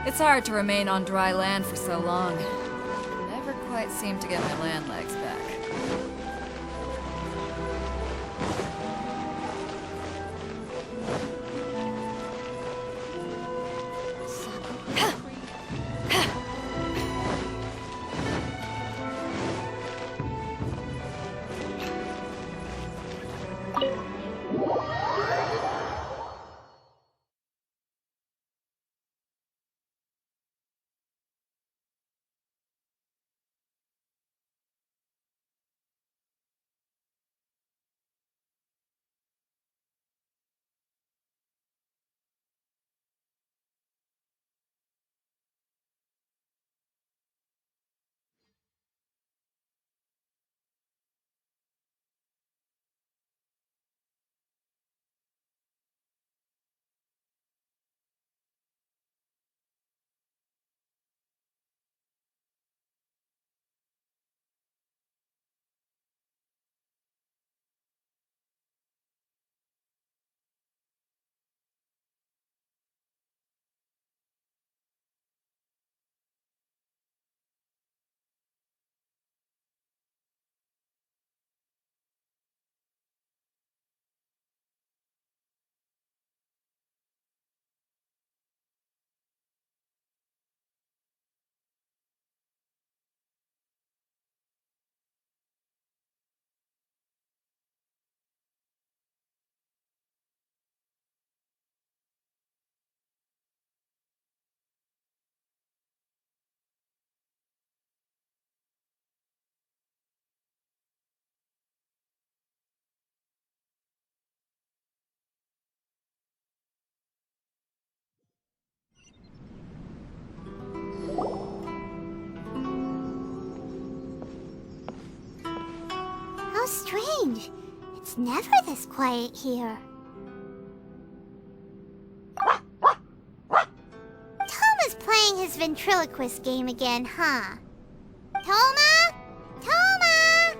It's hard to remain on dry land for so long. Never quite seem to get my land legs back. How strange. It's never this quiet here. Toma's playing his ventriloquist game again, huh? Toma? Toma!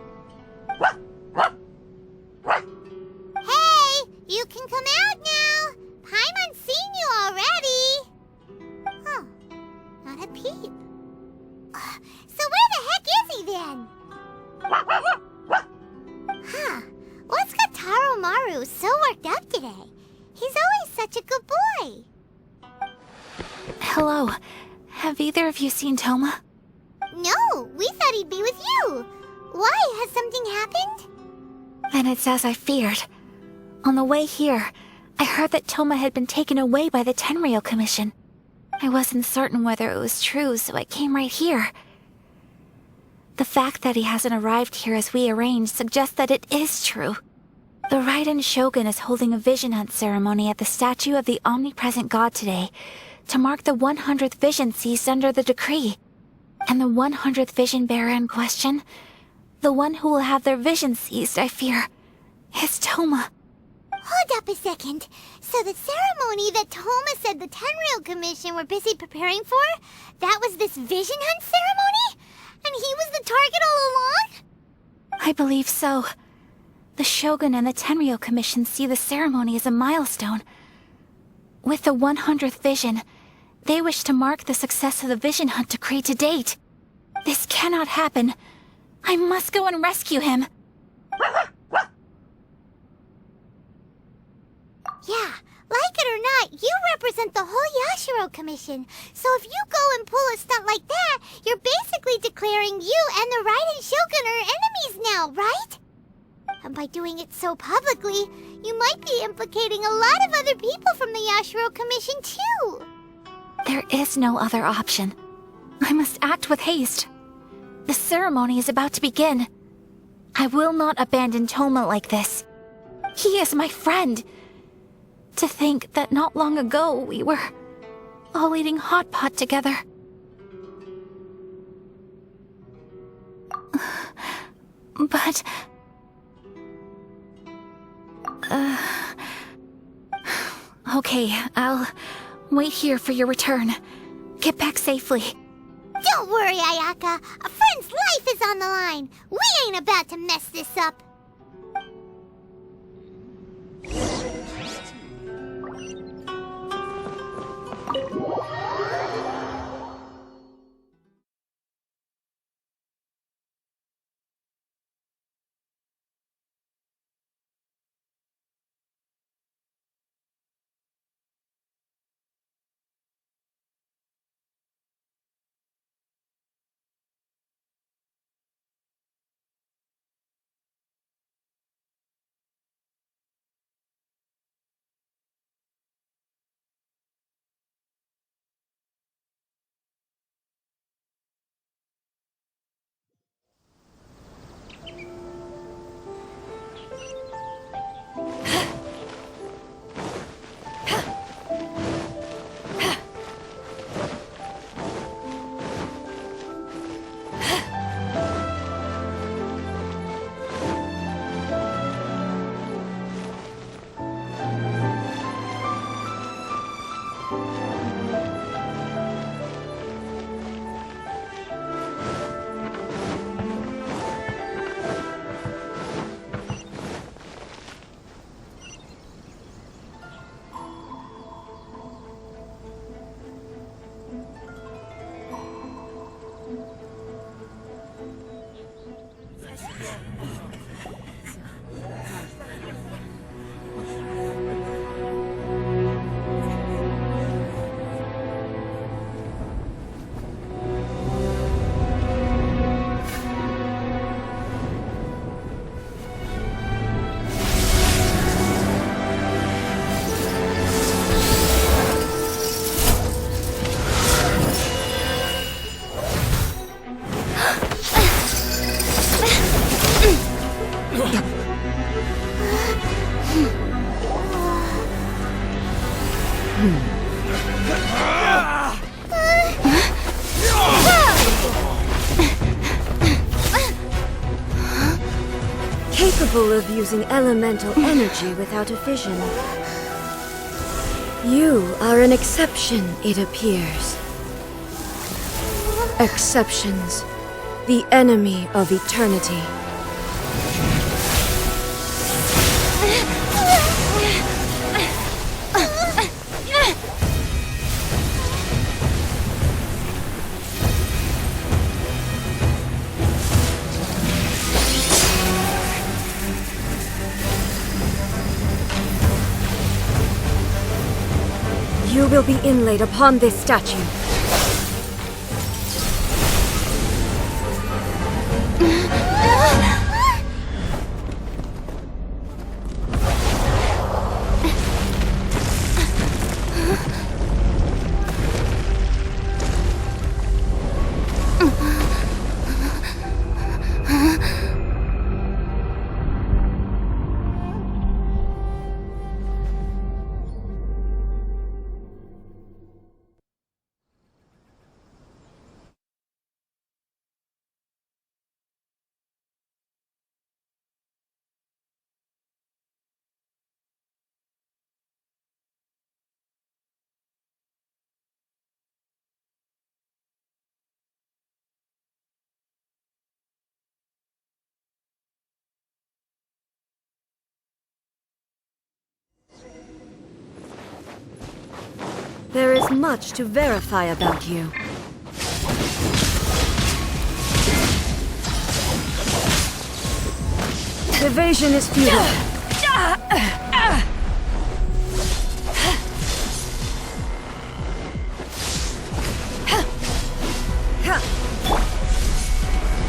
Hey, you can come out now. Paimon's seen you already. Huh, not a peep. So where the heck is he then? Huh, what's got Taro Maru so worked up today? He's always such a good boy. Hello. Have either of you seen Toma? No, we thought he'd be with you. Why? Has something happened? Then it's as I feared. On the way here, I heard that Toma had been taken away by the Tenryou Commission. I wasn't certain whether it was true, so I came right here. The fact that he hasn't arrived here as we arranged suggests that it is true. The Raiden Shogun is holding a vision hunt ceremony at the statue of the omnipresent god today to mark the 100th vision seized under the decree. And the 100th vision bearer in question, the one who will have their vision seized, I fear, is Toma. Hold up a second. So the ceremony that Toma said the Tenryou Commission were busy preparing for, that was this vision hunt ceremony? And he was the target all along? I believe so. The Shogun and the Tenryou Commission see the ceremony as a milestone. With the 100th vision, they wish to mark the success of the vision hunt decree to date. This cannot happen. I must go and rescue him. Yeah, like it or not, you represent the whole Yashiro Commission. So if you go and pull a stunt like that, you're basically declaring you and the Raiden Shogun are enemies now, right? And by doing it so publicly, you might be implicating a lot of other people from the Yashiro Commission too. There is no other option. I must act with haste. The ceremony is about to begin. I will not abandon Toma like this. He is my friend. To think that not long ago we were all eating hot pot together. But... Okay, I'll wait here for your return. Get back safely. Don't worry, Ayaka. A friend's life is on the line. We ain't about to mess this up. Capable of using elemental energy without a vision. You are an exception, it appears. Exceptions. The enemy of eternity. You will be inlaid upon this statue. There is much to verify about you. Evasion is futile.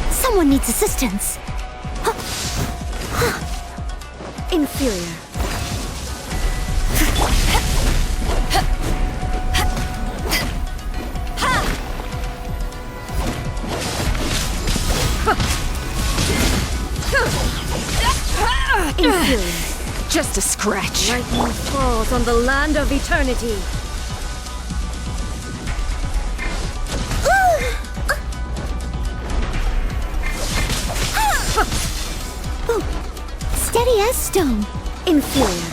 Someone needs assistance. Inferior. Inferior. Just a scratch. Lightning falls on the land of eternity. Steady as stone. Inferior.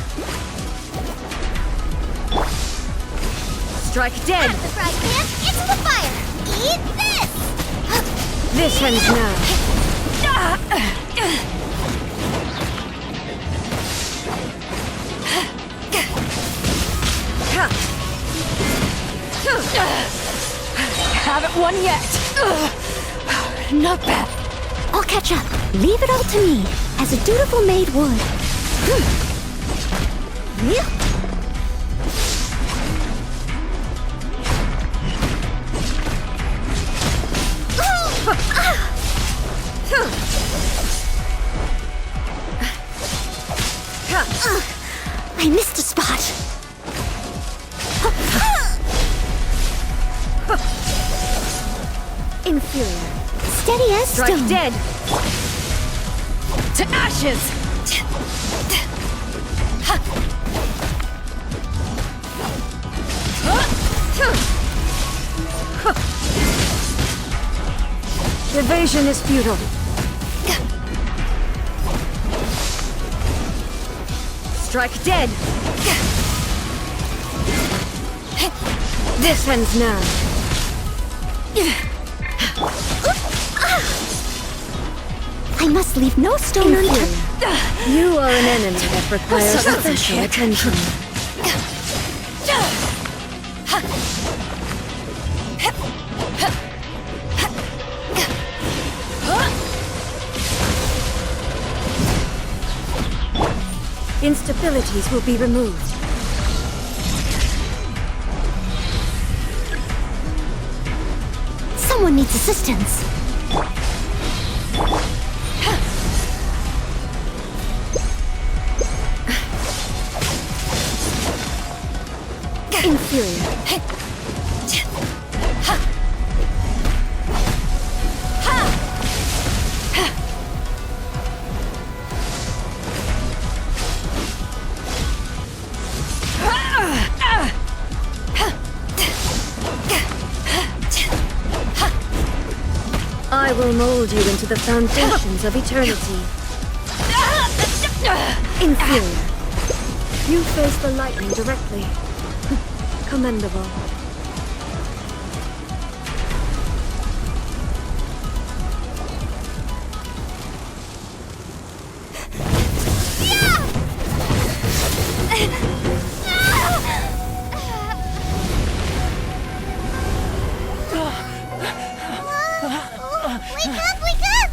Strike dead. The fry pan into the fire. Eat this. This ends now. Haven't won yet. Not bad. I'll catch up. Leave it all to me, as a dutiful maid would. I missed a spot. Inferior. Steady as Strike stone. dead. To ashes. Evasion is futile. Strike dead. This ends now. I must leave no stone unturned. You are an enemy that requires special attention. Instabilities will be removed. Someone needs assistance. Inferior. I will mold you into the foundations of eternity. Inferior. You face the lightning directly. Commendable. Wake up! Wake up!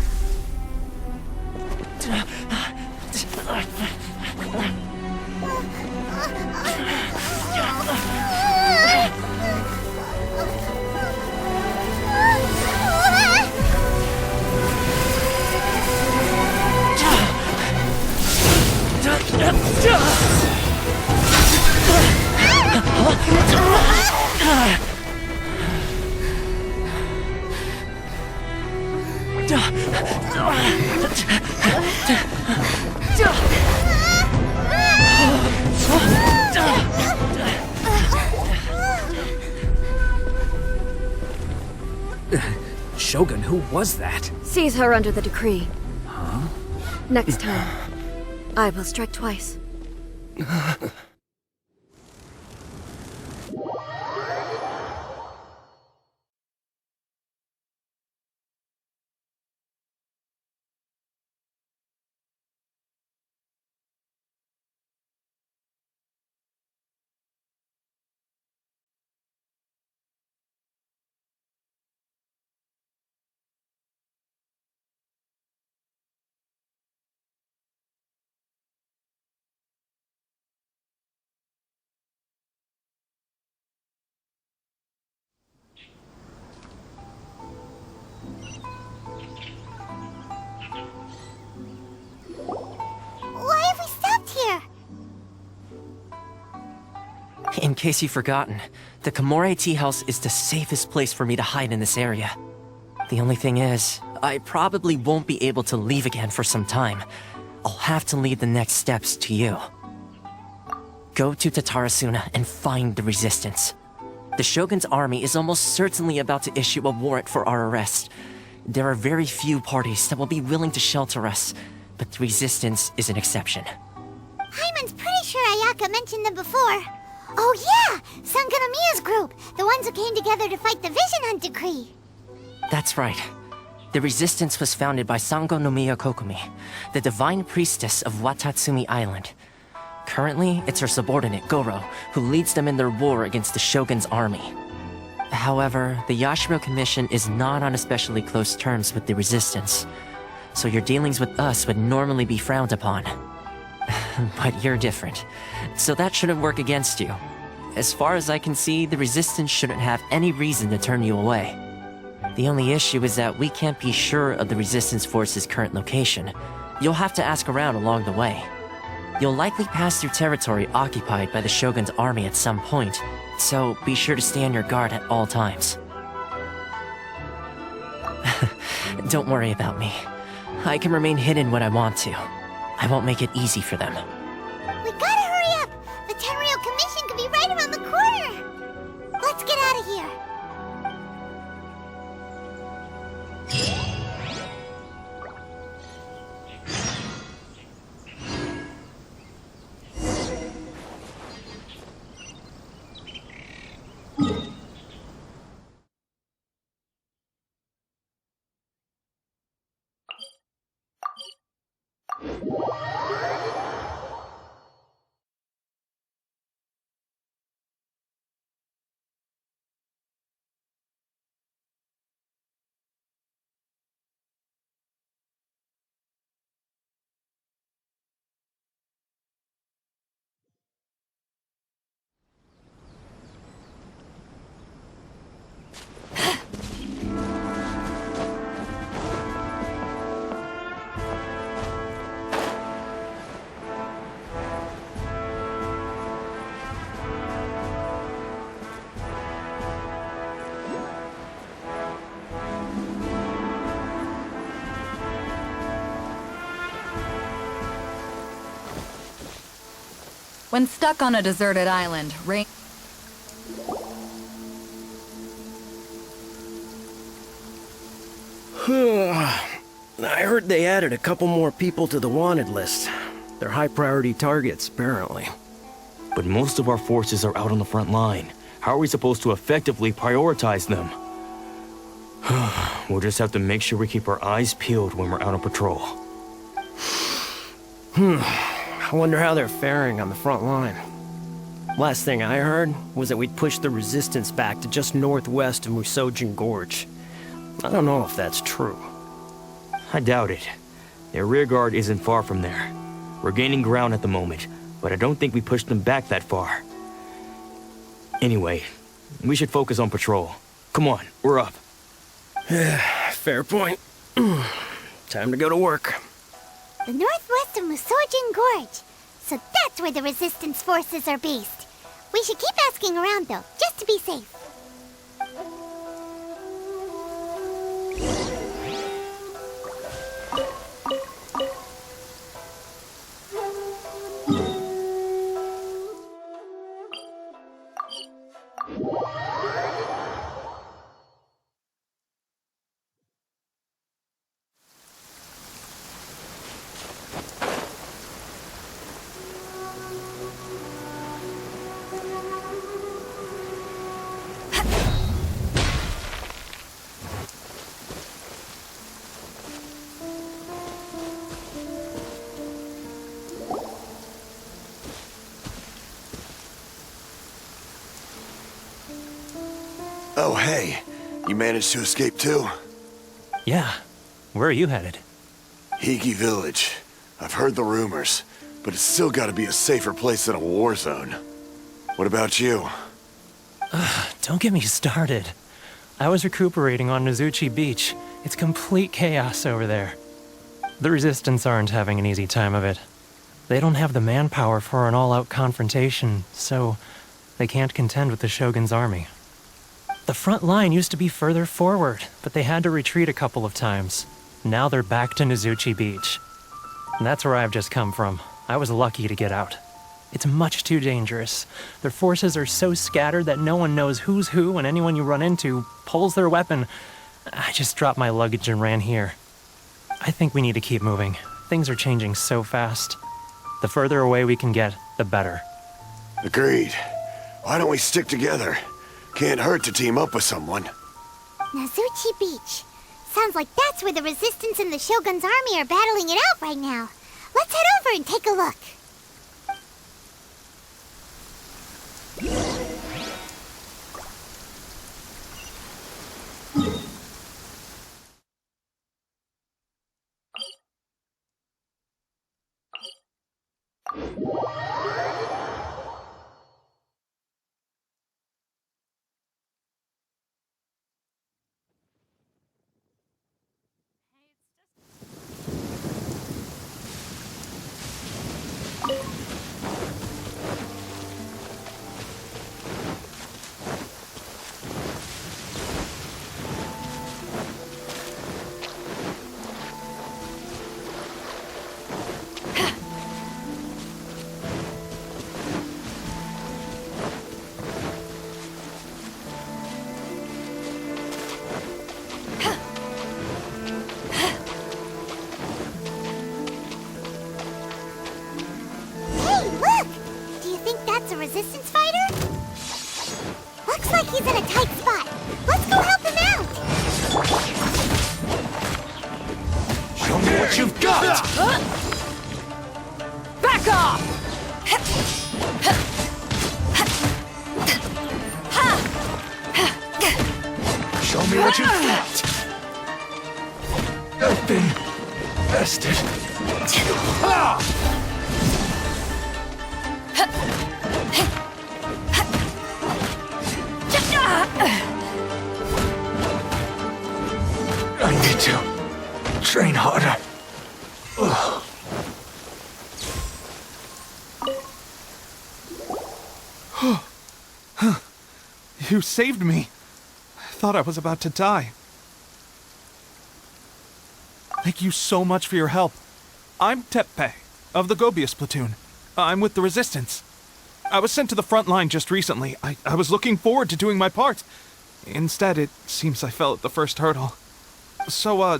Shogun, who was that? Seize her under the decree. Huh? Next time, I will strike twice. Why have we stopped here? In case you've forgotten, the Komore Tea House is the safest place for me to hide in this area. The only thing is, I probably won't be able to leave again for some time. I'll have to leave the next steps to you. Go to Tatarasuna and find the resistance. The Shogun's army is almost certainly about to issue a warrant for our arrest. There are very few parties that will be willing to shelter us, but the resistance is an exception. Hyman's pretty sure Ayaka mentioned them before. Oh yeah! Sangonomiya's group! The ones who came together to fight the Vision Hunt Decree! That's right. The resistance was founded by Sangonomiya Kokumi, the divine priestess of Watatsumi Island. Currently, it's her subordinate, Goro, who leads them in their war against the Shogun's army. However, the Yashiro Commission is not on especially close terms with the resistance, so your dealings with us would normally be frowned upon. But you're different, so that shouldn't work against you. As far as I can see, the resistance shouldn't have any reason to turn you away. The only issue is that we can't be sure of the resistance force's current location. You'll have to ask around along the way. You'll likely pass through territory occupied by the Shogun's army at some point, so be sure to stay on your guard at all times. Don't worry about me. I can remain hidden when I want to. I won't make it easy for them. We gotta hurry up! The Tenryou Commission could be right around the corner! Let's get out of here! When stuck on a deserted island, I heard they added a couple more people to the wanted list. They're high-priority targets, apparently. But most of our forces are out on the front line. How are we supposed to effectively prioritize them? We'll just have to make sure we keep our eyes peeled when we're out on patrol. I wonder how they're faring on the front line. Last thing I heard was that we'd pushed the resistance back to just northwest of Musojin Gorge. I don't know if that's true. I doubt it. Their rearguard isn't far from there. We're gaining ground at the moment, but I don't think we pushed them back that far. Anyway, we should focus on patrol. Come on, we're up. Fair point. Time to go to work. The northwest of Musojin Gorge. So that's where the resistance forces are based. We should keep asking around though, just to be safe. Oh, hey. You managed to escape too? Yeah. Where are you headed? Higi Village. I've heard the rumors, but it's still gotta be a safer place than a war zone. What about you? Don't get me started. I was recuperating on Nozuchi Beach. It's complete chaos over there. The Resistance aren't having an easy time of it. They don't have the manpower for an all-out confrontation, so they can't contend with the Shogun's army. The front line used to be further forward, but they had to retreat a couple of times. Now they're back to Nozuchi Beach. And that's where I've just come from. I was lucky to get out. It's much too dangerous. Their forces are so scattered that no one knows who's who, and anyone you run into pulls their weapon. I just dropped my luggage and ran here. I think we need to keep moving. Things are changing so fast. The further away we can get, the better. Agreed. Why don't we stick together? Can't hurt to team up with someone. Nozuchi Beach. Sounds like that's where the Resistance and the Shogun's army are battling it out right now. Let's head over and take a look. Resistance fighter? Looks like he's in a tight spot. Let's go help him out! Show me what you've got! back off! Show me what you've got! I've been bested. I need to train harder. You saved me. I thought I was about to die. Thank you so much for your help. I'm Teppei, of the Gobius platoon. I'm with the Resistance. I was sent to the front line just recently. I was looking forward to doing my part. Instead, it seems I fell at the first hurdle. So,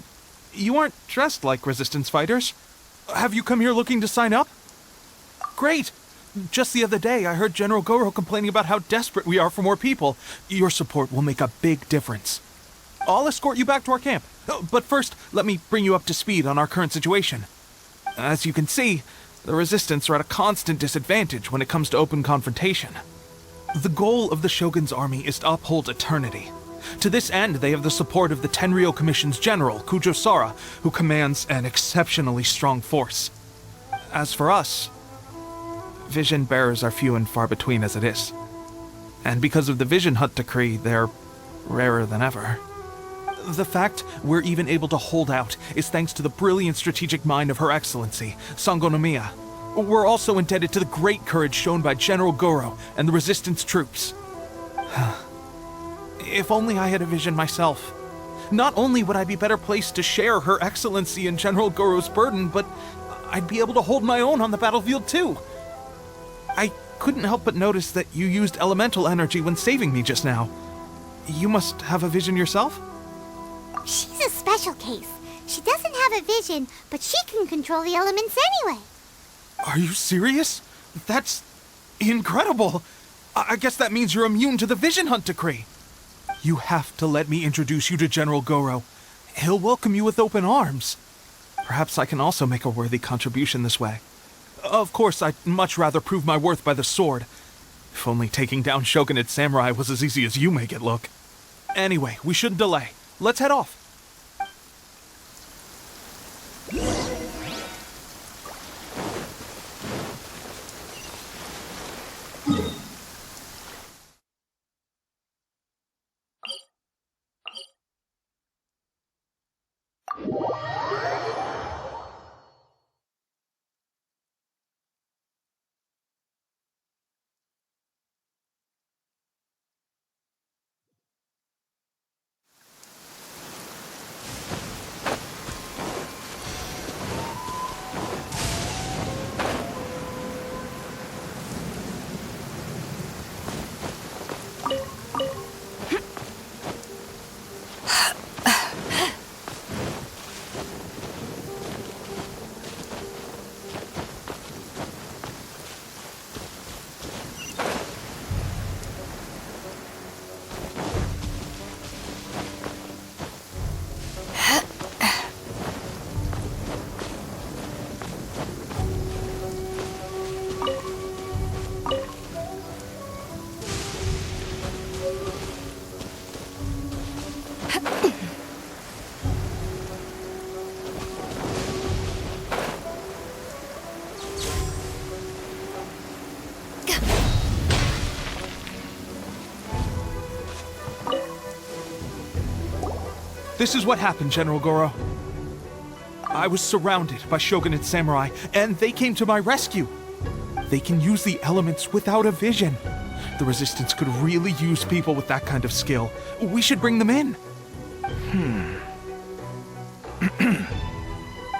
you aren't dressed like resistance fighters? Have you come here looking to sign up? Great! Just the other day, I heard General Goro complaining about how desperate we are for more people. Your support will make a big difference. I'll escort you back to our camp. But first, let me bring you up to speed on our current situation. As you can see, the Resistance are at a constant disadvantage when it comes to open confrontation. The goal of the Shogun's army is to uphold eternity. To this end, they have the support of the Tenryou Commission's general, Kujo Sara, who commands an exceptionally strong force. As for us, vision bearers are few and far between as it is. And because of the Vision Hut decree, they're rarer than ever. The fact we're even able to hold out is thanks to the brilliant strategic mind of Her Excellency, Sango no Miha. We're also indebted to the great courage shown by General Goro and the Resistance troops. If only I had a vision myself. Not only would I be better placed to share Her Excellency and General Goro's burden, but I'd be able to hold my own on the battlefield too. I couldn't help but notice that you used elemental energy when saving me just now. You must have a vision yourself? She's a special case. She doesn't have a vision, but she can control the elements anyway. Are you serious? That's incredible. I guess that means you're immune to the Vision Hunt decree. You have to let me introduce you to General Goro. He'll welcome you with open arms. Perhaps I can also make a worthy contribution this way. Of course, I'd much rather prove my worth by the sword. If only taking down Shogunate samurai was as easy as you make it look. Anyway, we shouldn't delay. Let's head off. This is what happened, General Goro. I was surrounded by Shogunate samurai, and they came to my rescue. They can use the elements without a vision. The Resistance could really use people with that kind of skill. We should bring them in.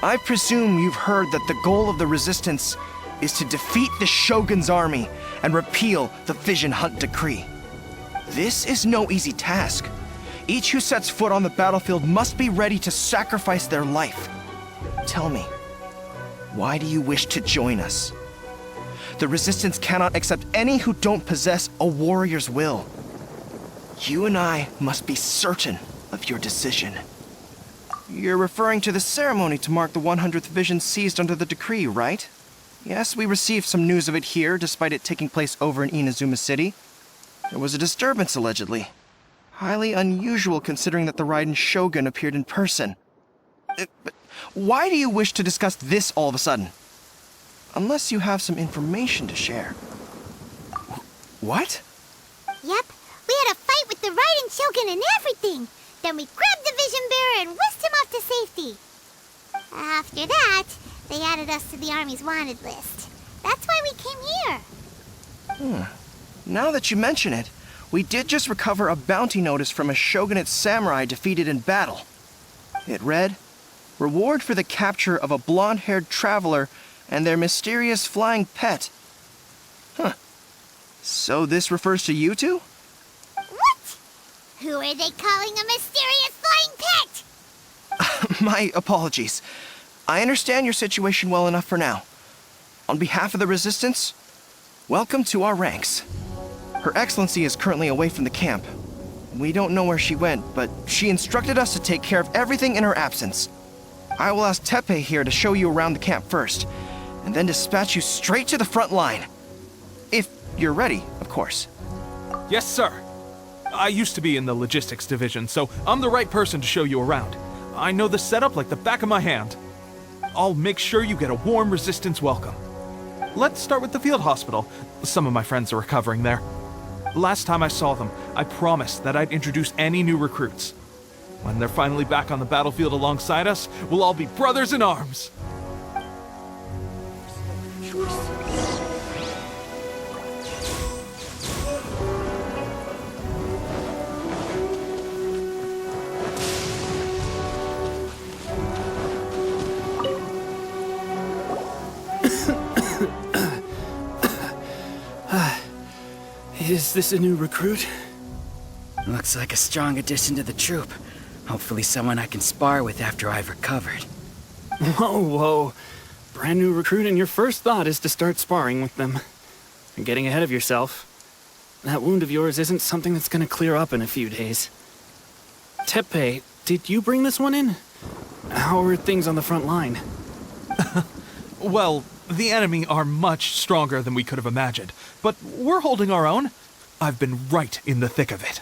I presume you've heard that the goal of the Resistance is to defeat the Shogun's army and repeal the Vision Hunt decree. This is no easy task. Each who sets foot on the battlefield must be ready to sacrifice their life. Tell me, why do you wish to join us? The Resistance cannot accept any who don't possess a warrior's will. You and I must be certain of your decision. You're referring to the ceremony to mark the 100th vision seized under the decree, right? Yes, we received some news of it here, despite it taking place over in Inazuma City. There was a disturbance, allegedly. Highly unusual considering that the Raiden Shogun appeared in person. But why do you wish to discuss this all of a sudden? Unless you have some information to share. What? Yep, we had a fight with the Raiden Shogun and everything. Then we grabbed the Vision Bearer and whisked him off to safety. After that, they added us to the Army's wanted list. That's why we came here. Now that you mention it, we did just recover a bounty notice from a Shogunate samurai defeated in battle. It read, "Reward for the capture of a blonde-haired traveler and their mysterious flying pet." So this refers to you two? What? Who are they calling a mysterious flying pet? My apologies. I understand your situation well enough for now. On behalf of the Resistance, welcome to our ranks. Her Excellency is currently away from the camp. We don't know where she went, but she instructed us to take care of everything in her absence. I will ask Tepe here to show you around the camp first, and then dispatch you straight to the front line. If you're ready, of course. Yes, sir. I used to be in the logistics division, so I'm the right person to show you around. I know the setup like the back of my hand. I'll make sure you get a warm Resistance welcome. Let's start with the field hospital. Some of my friends are recovering there. Last time I saw them, I promised that I'd introduce any new recruits. When they're finally back on the battlefield alongside us, we'll all be brothers in arms. Is this a new recruit? Looks like a strong addition to the troop. Hopefully someone I can spar with after I've recovered. Whoa. Brand new recruit and your first thought is to start sparring with them. You're getting ahead of yourself. That wound of yours isn't something that's gonna clear up in a few days. Tepe, did you bring this one in? How are things on the front line? Well, the enemy are much stronger than we could have imagined, but we're holding our own. I've been right in the thick of it.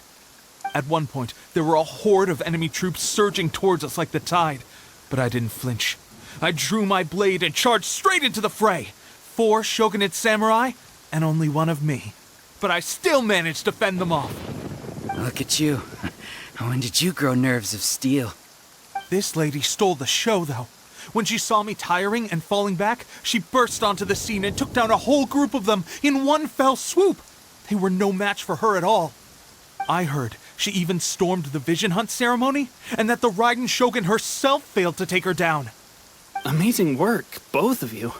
At one point, there were a horde of enemy troops surging towards us like the tide, but I didn't flinch. I drew my blade and charged straight into the fray. 4 shogunate samurai, and only one of me. But I still managed to fend them off. Look at you. When did you grow nerves of steel? This lady stole the show, though. When she saw me tiring and falling back, she burst onto the scene and took down a whole group of them in one fell swoop. They were no match for her at all. I heard she even stormed the vision hunt ceremony, and that the Raiden Shogun herself failed to take her down. Amazing work, both of you.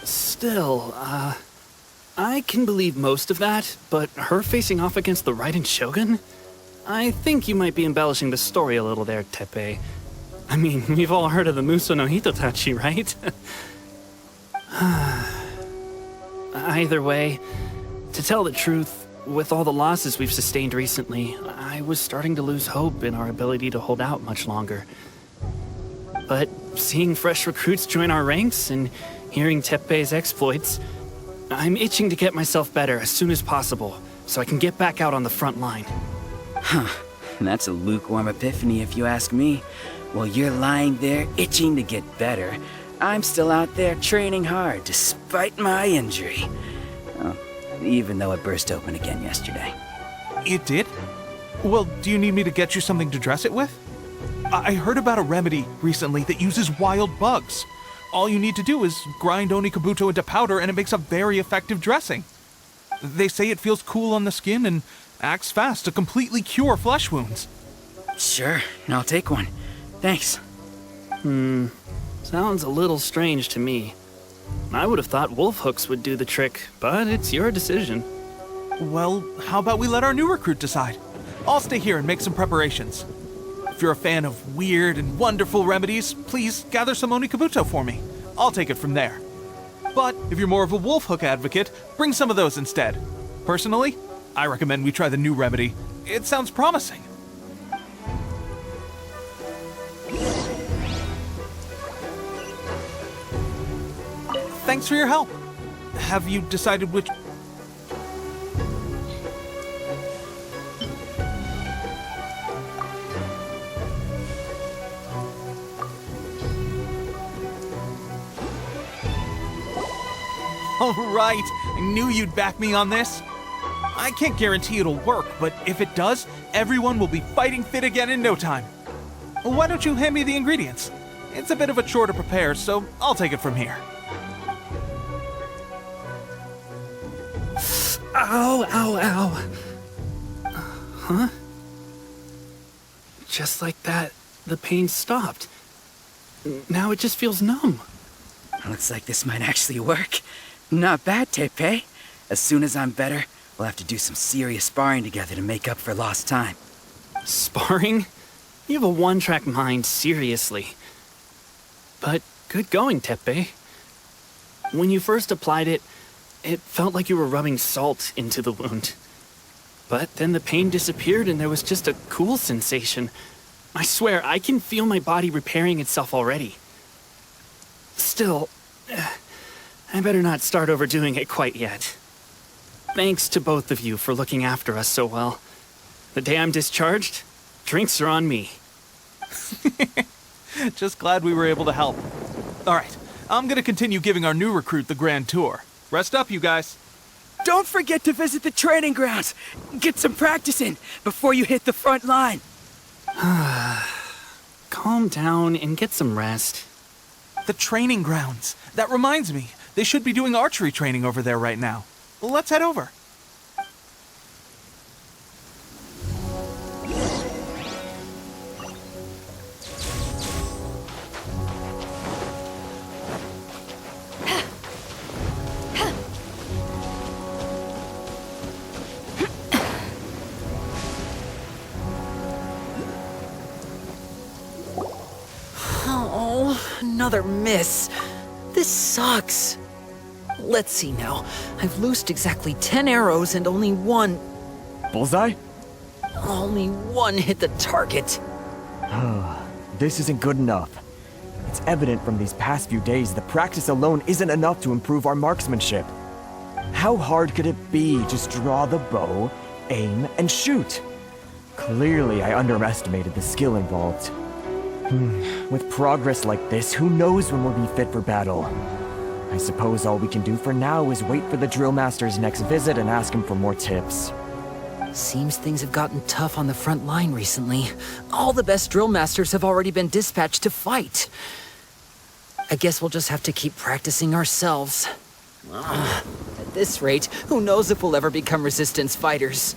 Still, I can believe most of that, but her facing off against the Raiden Shogun? I think you might be embellishing the story a little there, Tepe. I mean, we've all heard of the Muso no Hitotachi, right? Either way, to tell the truth, with all the losses we've sustained recently, I was starting to lose hope in our ability to hold out much longer. But seeing fresh recruits join our ranks and hearing Tepe's exploits, I'm itching to get myself better as soon as possible, so I can get back out on the front line. Huh. That's a lukewarm epiphany if you ask me. While you're lying there itching to get better, I'm still out there training hard despite my injury. Oh, even though it burst open again yesterday. It did? Well, do you need me to get you something to dress it with? I heard about a remedy recently that uses wild bugs. All you need to do is grind Onikabuto into powder and it makes a very effective dressing. They say it feels cool on the skin and acts fast to completely cure flesh wounds. Sure, I'll take one. Thanks. Sounds a little strange to me. I would have thought wolf hooks would do the trick, but it's your decision. Well, how about we let our new recruit decide? I'll stay here and make some preparations. If you're a fan of weird and wonderful remedies, please gather some Onikabuto for me. I'll take it from there. But if you're more of a wolf hook advocate, bring some of those instead. Personally, I recommend we try the new remedy. It sounds promising. Thanks for your help. Have you decided which... All right, I knew you'd back me on this. I can't guarantee it'll work, but if it does, everyone will be fighting fit again in no time. Why don't you hand me the ingredients? It's a bit of a chore to prepare, so I'll take it from here. Ow, ow, ow. Huh? Just like that, the pain stopped. Now it just feels numb. Looks like this might actually work. Not bad, Tepe. As soon as I'm better, we'll have to do some serious sparring together to make up for lost time. Sparring? You have a one-track mind, seriously. But good going, Teppei. When you first applied it, it felt like you were rubbing salt into the wound. But then the pain disappeared and there was just a cool sensation. I swear, I can feel my body repairing itself already. Still, I better not start overdoing it quite yet. Thanks to both of you for looking after us so well. The day I'm discharged, drinks are on me. Just glad we were able to help. Alright, I'm gonna continue giving our new recruit the grand tour. Rest up, you guys. Don't forget to visit the training grounds. Get some practice in before you hit the front line. Calm down and get some rest. The training grounds. That reminds me, they should be doing archery training over there right now. Let's head over. Another miss. This sucks. Let's see now. I've loosed exactly 10 arrows and only one... Bullseye? Only one hit the target. This isn't good enough. It's evident from these past few days the practice alone isn't enough to improve our marksmanship. How hard could it be? Just draw the bow, aim, and shoot. Clearly, I underestimated the skill involved. With progress like this, who knows when we'll be fit for battle? I suppose all we can do for now is wait for the drill master's next visit and ask him for more tips. Seems things have gotten tough on the front line recently. All the best drill masters have already been dispatched to fight. I guess we'll just have to keep practicing ourselves. At this rate, who knows if we'll ever become resistance fighters.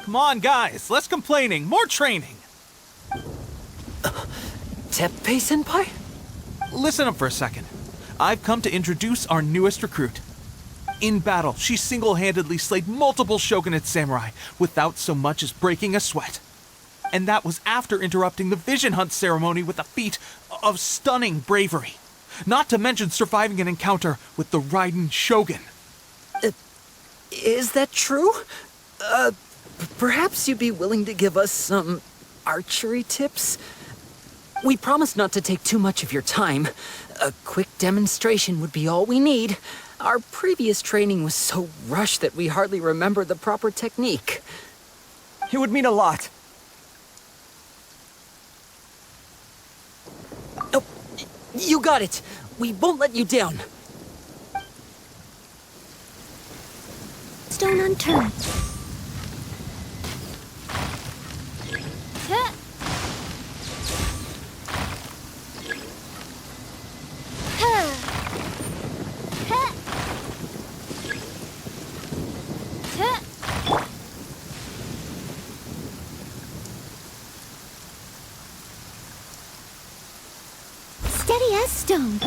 Come on, guys, less complaining, more training. Teppei-senpai? Listen up for a second. I've come to introduce our newest recruit. In battle, she single-handedly slayed multiple shogunate samurai without so much as breaking a sweat. And that was after interrupting the vision hunt ceremony with a feat of stunning bravery. Not to mention surviving an encounter with the Raiden Shogun. Is that true? Perhaps you'd be willing to give us some archery tips? We promise not to take too much of your time. A quick demonstration would be all we need. Our previous training was so rushed that we hardly remember the proper technique. It would mean a lot. Oh, you got it. We won't let you down. Stone unturned. Steady as stone.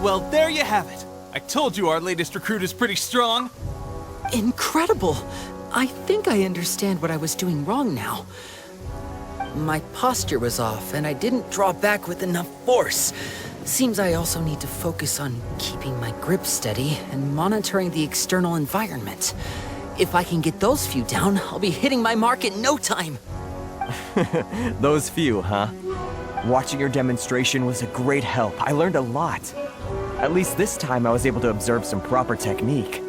Well, there you have it. I told you our latest recruit is pretty strong. Incredible! I think I understand what I was doing wrong now. My posture was off, and I didn't draw back with enough force. Seems I also need to focus on keeping my grip steady and monitoring the external environment. If I can get those few down, I'll be hitting my mark in no time. Those few, huh? Watching your demonstration was a great help. I learned a lot. At least this time I was able to observe some proper technique.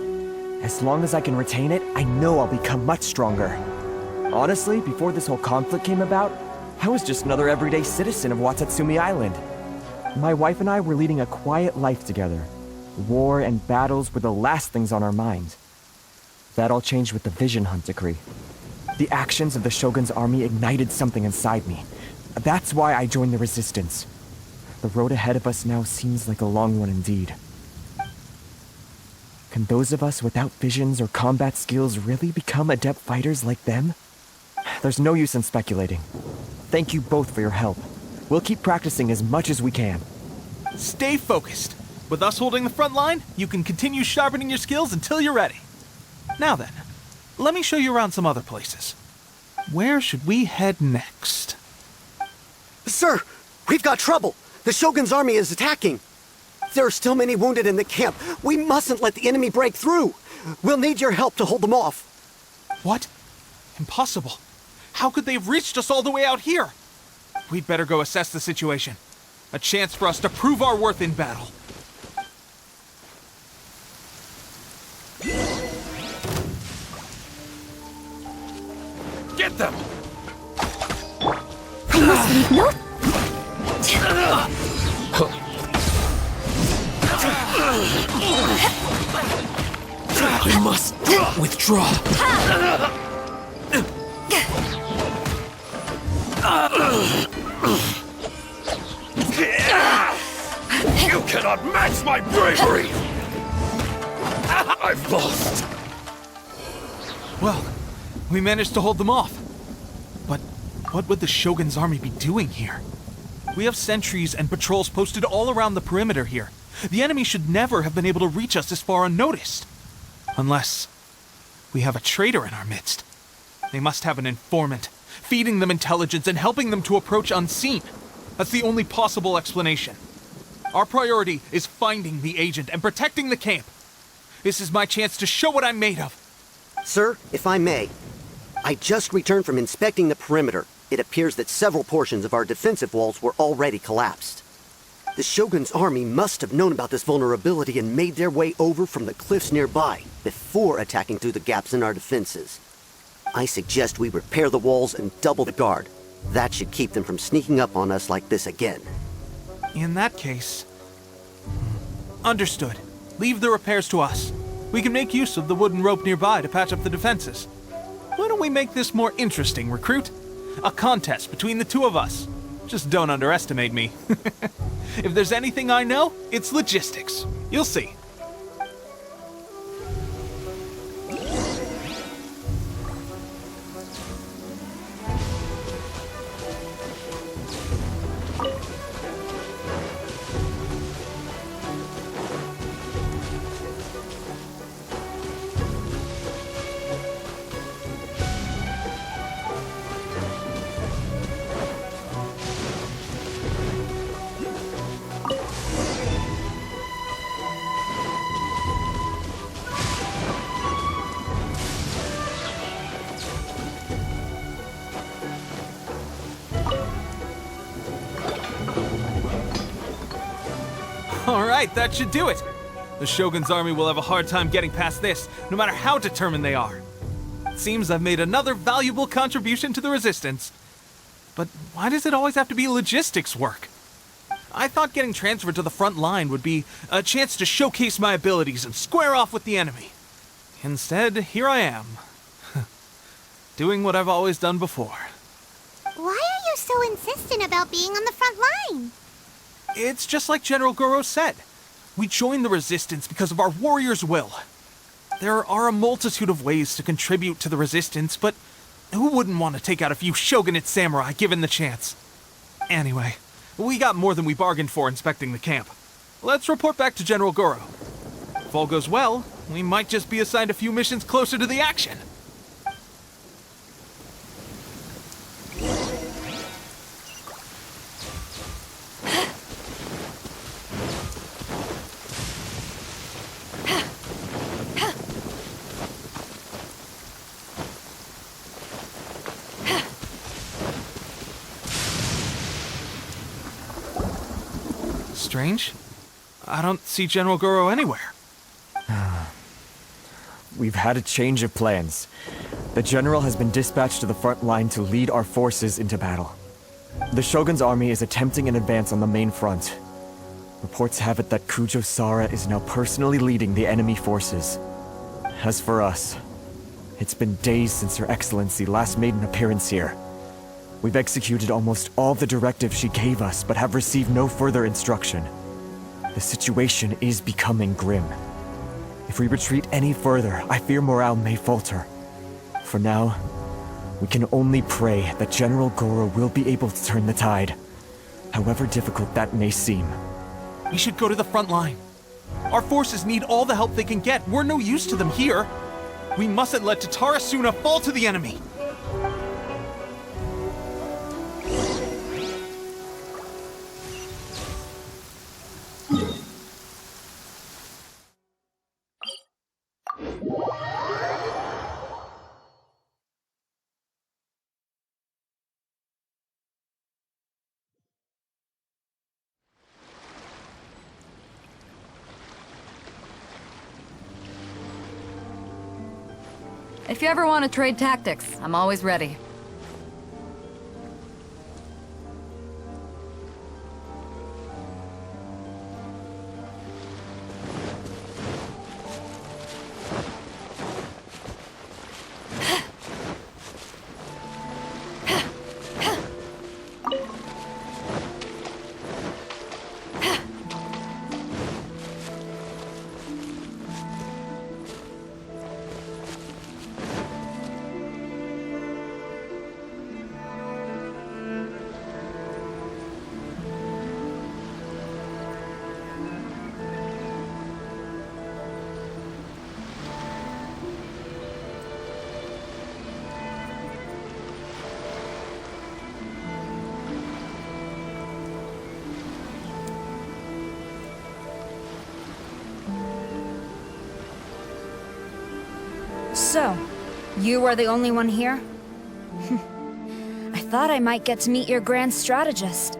As long as I can retain it, I know I'll become much stronger. Honestly, before this whole conflict came about, I was just another everyday citizen of Watatsumi Island. My wife and I were leading a quiet life together. War and battles were the last things on our mind. That all changed with the Vision Hunt decree. The actions of the Shogun's army ignited something inside me. That's why I joined the Resistance. The road ahead of us now seems like a long one indeed. Can those of us without visions or combat skills really become adept fighters like them? There's no use in speculating. Thank you both for your help. We'll keep practicing as much as we can. Stay focused. With us holding the front line, you can continue sharpening your skills until you're ready. Now then, let me show you around some other places. Where should we head next? Sir, we've got trouble. The Shogun's army is attacking. There are still many wounded in the camp. We mustn't let the enemy break through. We'll need your help to hold them off. What? Impossible. How could they have reached us all the way out here? We'd better go assess the situation. A chance for us to prove our worth in battle. Get them! I must leave no... I must withdraw. You cannot match my bravery! I've lost. Well, we managed to hold them off. But what would the Shogun's army be doing here? We have sentries and patrols posted all around the perimeter here. The enemy should never have been able to reach us this far unnoticed. Unless we have a traitor in our midst. They must have an informant, feeding them intelligence and helping them to approach unseen. That's the only possible explanation. Our priority is finding the agent and protecting the camp. This is my chance to show what I'm made of. Sir, if I may, I just returned from inspecting the perimeter. It appears that several portions of our defensive walls were already collapsed. The Shogun's army must have known about this vulnerability and made their way over from the cliffs nearby before attacking through the gaps in our defenses. I suggest we repair the walls and double the guard. That should keep them from sneaking up on us like this again. In that case... Understood. Leave the repairs to us. We can make use of the wooden rope nearby to patch up the defenses. Why don't we make this more interesting, recruit? A contest between the two of us. Just don't underestimate me. If there's anything I know, it's logistics. You'll see. Alright, that should do it. The Shogun's army will have a hard time getting past this, no matter how determined they are. It seems I've made another valuable contribution to the Resistance. But why does it always have to be logistics work? I thought getting transferred to the front line would be a chance to showcase my abilities and square off with the enemy. Instead, here I am. Doing what I've always done before. Why are you so insistent about being on the front line? It's just like General Goro said. We joined the Resistance because of our warrior's will. There are a multitude of ways to contribute to the Resistance, but who wouldn't want to take out a few shogunate samurai given the chance? Anyway, we got more than we bargained for inspecting the camp. Let's report back to General Goro. If all goes well, we might just be assigned a few missions closer to the action. Strange. I don't see General Goro anywhere. We've had a change of plans. The general has been dispatched to the front line to lead our forces into battle. The Shogun's army is attempting an advance on the main front. Reports have it that Kujo Sara is now personally leading the enemy forces. As for us, it's been days since Her Excellency last made an appearance here. We've executed almost all the directives she gave us, but have received no further instruction. The situation is becoming grim. If we retreat any further, I fear morale may falter. For now, we can only pray that General Goro will be able to turn the tide, however difficult that may seem. We should go to the front line. Our forces need all the help they can get. We're no use to them here. We mustn't let Tatarasuna fall to the enemy. If you ever want to trade tactics, I'm always ready. So, you are the only one here? I thought I might get to meet your grand strategist.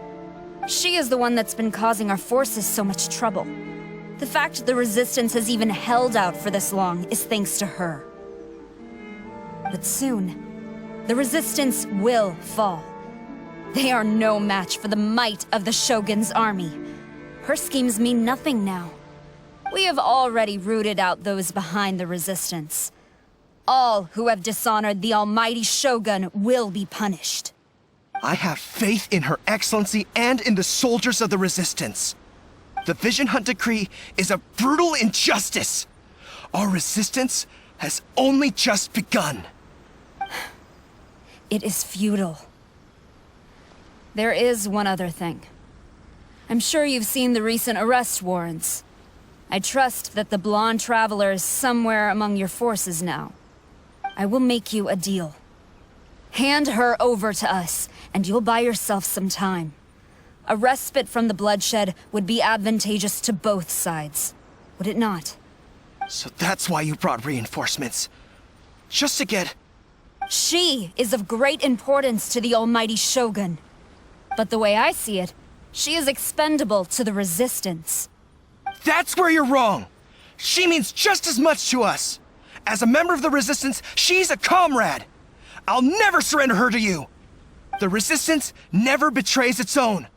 She is the one that's been causing our forces so much trouble. The fact the Resistance has even held out for this long is thanks to her. But soon, the Resistance will fall. They are no match for the might of the Shogun's army. Her schemes mean nothing now. We have already rooted out those behind the Resistance. All who have dishonored the almighty Shogun will be punished. I have faith in Her Excellency and in the soldiers of the Resistance. The Vision Hunt Decree is a brutal injustice. Our resistance has only just begun. It is futile. There is one other thing. I'm sure you've seen the recent arrest warrants. I trust that the blonde traveler is somewhere among your forces now. I will make you a deal. Hand her over to us, and you'll buy yourself some time. A respite from the bloodshed would be advantageous to both sides, would it not? So that's why you brought reinforcements. Just to get... She is of great importance to the almighty Shogun. But the way I see it, she is expendable to the Resistance. That's where you're wrong! She means just as much to us! As a member of the Resistance, she's a comrade! I'll never surrender her to you! The Resistance never betrays its own.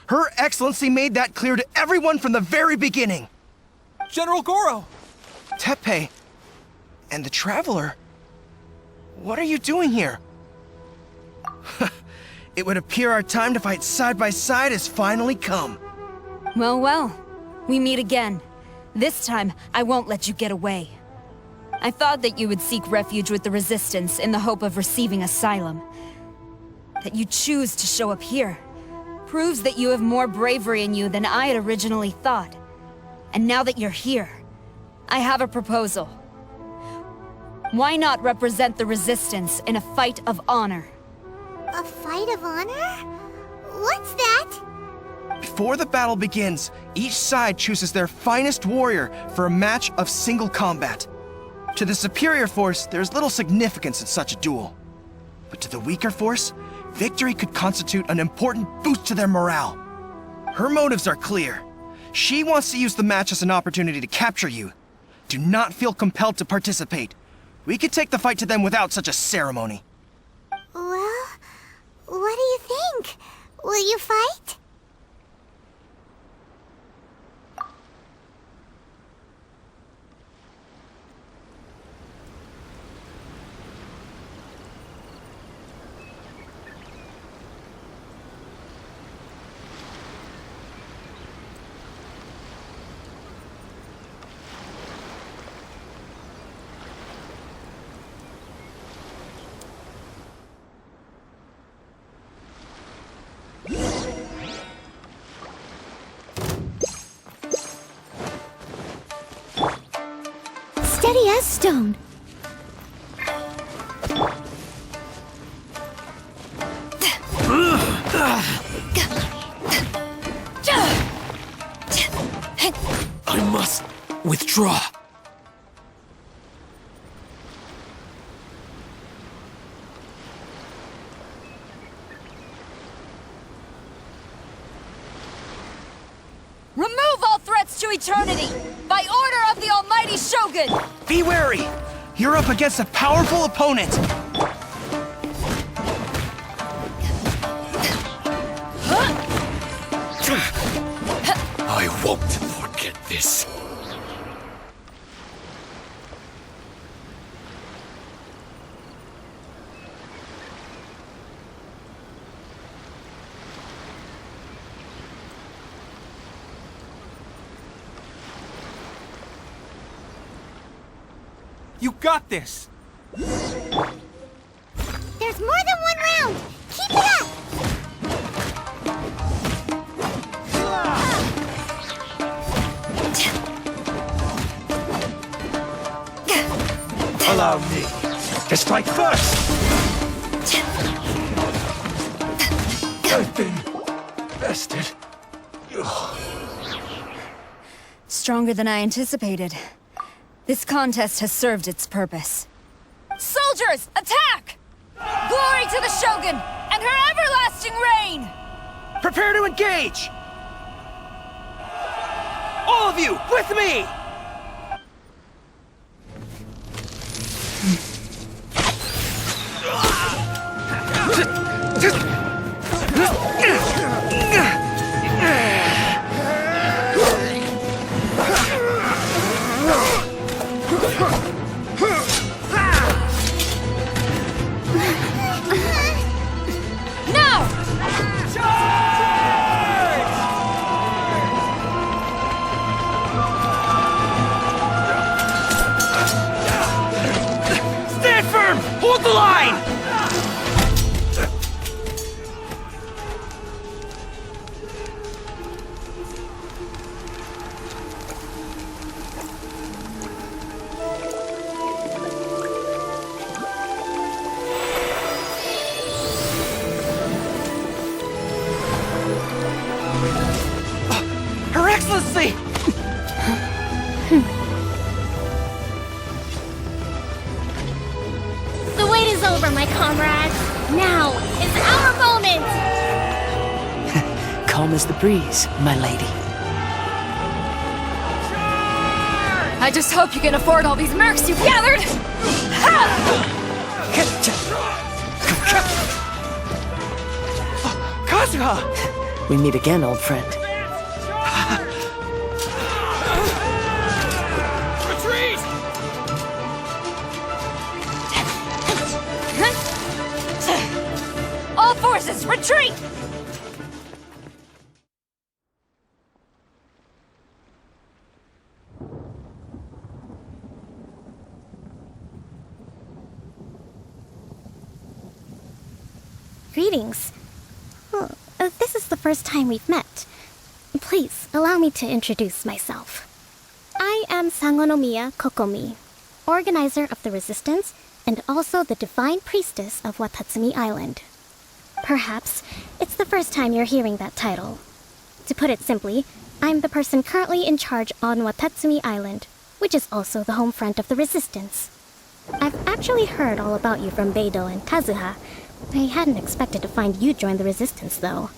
Her Excellency made that clear to everyone from the very beginning. General Goro! Teppei, and the Traveler, what are you doing here? It would appear our time to fight side by side has finally come. Well, well, we meet again. This time, I won't let you get away. I thought that you would seek refuge with the Resistance in the hope of receiving asylum. That you choose to show up here proves that you have more bravery in you than I had originally thought. And now that you're here, I have a proposal. Why not represent the Resistance in a fight of honor? A fight of honor? What's that? Before the battle begins, each side chooses their finest warrior for a match of single combat. To the superior force, there's little significance in such a duel. But to the weaker force, victory could constitute an important boost to their morale. Her motives are clear. She wants to use the match as an opportunity to capture you. Do not feel compelled to participate. We could take the fight to them without such a ceremony. Well, what do you think? Will you fight? steady as stone. I must withdraw. Remove all threats to eternity! By order of the Almighty Shogun! Be wary! You're up against a powerful opponent! I won't forget this. You got this! There's more than one round! Keep it up! Allow me to strike first! I've been bested. Stronger than I anticipated. This contest has served its purpose. Soldiers, attack! Glory to the Shogun and her everlasting reign! Prepare to engage! All of you, with me! Hold the line! Her Excellency! The wait is over, my comrades. Now is our moment! Calm as the breeze, my lady. I just hope you can afford all these mercs you've gathered! Kazuha! We meet again, old friend. Retreat! All forces, retreat! Greetings. Well, this is the first time we've met. Please, allow me to introduce myself. I am Sangonomiya Kokomi, organizer of the Resistance and also the Divine Priestess of Watatsumi Island. Perhaps it's the first time you're hearing that title. To put it simply, I'm the person currently in charge on Watatsumi Island, which is also the home front of the Resistance. I've actually heard all about you from Beidou and Kazuha. I hadn't expected to find you join the Resistance, though.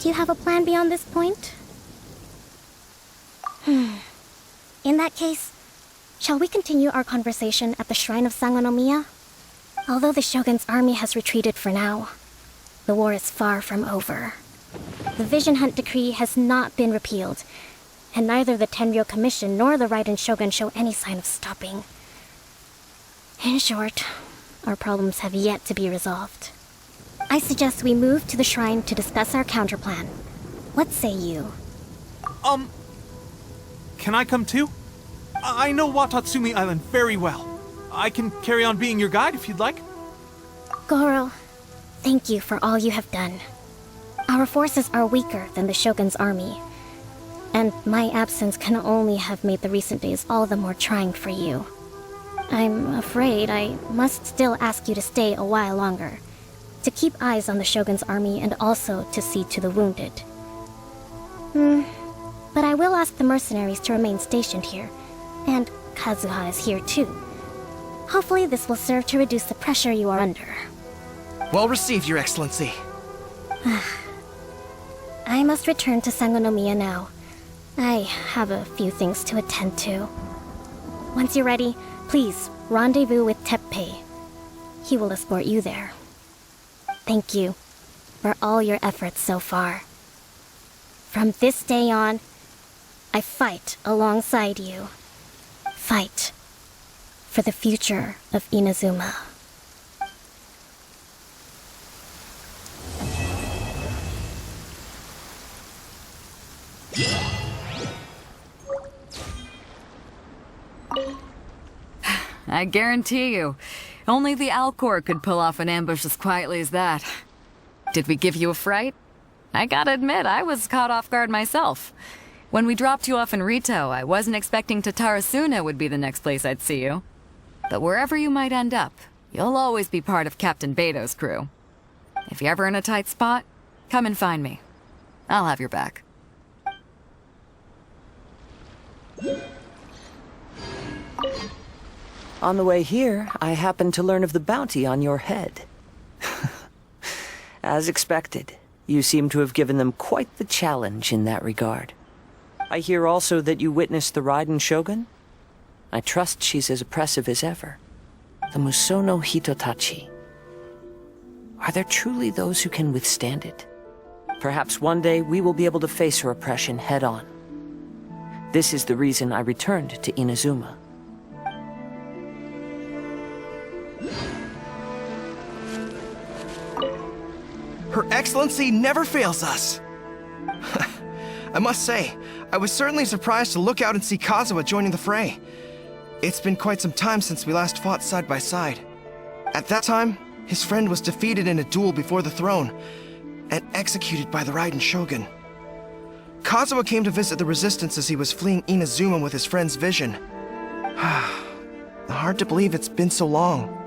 Do you have a plan beyond this point? In that case, shall we continue our conversation at the shrine of Sangonomiya? Although the Shogun's army has retreated for now, the war is far from over. The Vision Hunt Decree has not been repealed, and neither the Tenryou Commission nor the Raiden Shogun show any sign of stopping. In short, our problems have yet to be resolved. I suggest we move to the shrine to discuss our counterplan. What say you? Can I come too? I know Watatsumi Island very well. I can carry on being your guide if you'd like. Goro, thank you for all you have done. Our forces are weaker than the Shogun's army, and my absence can only have made the recent days all the more trying for you. I'm afraid I must still ask you to stay a while longer, to keep eyes on the Shogun's army and also to see to the wounded. But I will ask the mercenaries to remain stationed here, and Kazuha is here too. Hopefully this will serve to reduce the pressure you are under. Well received, Your Excellency. I must return to Sangonomiya now. I have a few things to attend to. Once you're ready, please rendezvous with Teppei. He will escort you there. Thank you for all your efforts so far. From this day on, I fight alongside you. Fight for the future of Inazuma. I guarantee you, only the Alcor could pull off an ambush as quietly as that. Did we give you a fright? I gotta admit, I was caught off guard myself. When we dropped you off in Rito, I wasn't expecting Tatarasuna would be the next place I'd see you. But wherever you might end up, you'll always be part of Captain Beto's crew. If you're ever in a tight spot, come and find me. I'll have your back. On the way here, I happened to learn of the bounty on your head. As expected, you seem to have given them quite the challenge in that regard. I hear also that you witnessed the Raiden Shogun? I trust she's as oppressive as ever. The Musono Hitotachi. Are there truly those who can withstand it? Perhaps one day we will be able to face her oppression head-on. This is the reason I returned to Inazuma. Her Excellency never fails us. I must say, I was certainly surprised to look out and see Kazuha joining the fray. It's been quite some time since we last fought side by side. At that time, his friend was defeated in a duel before the throne and executed by the Raiden Shogun. Kazuha came to visit the resistance as he was fleeing Inazuma with his friend's vision. Hard to believe it's been so long.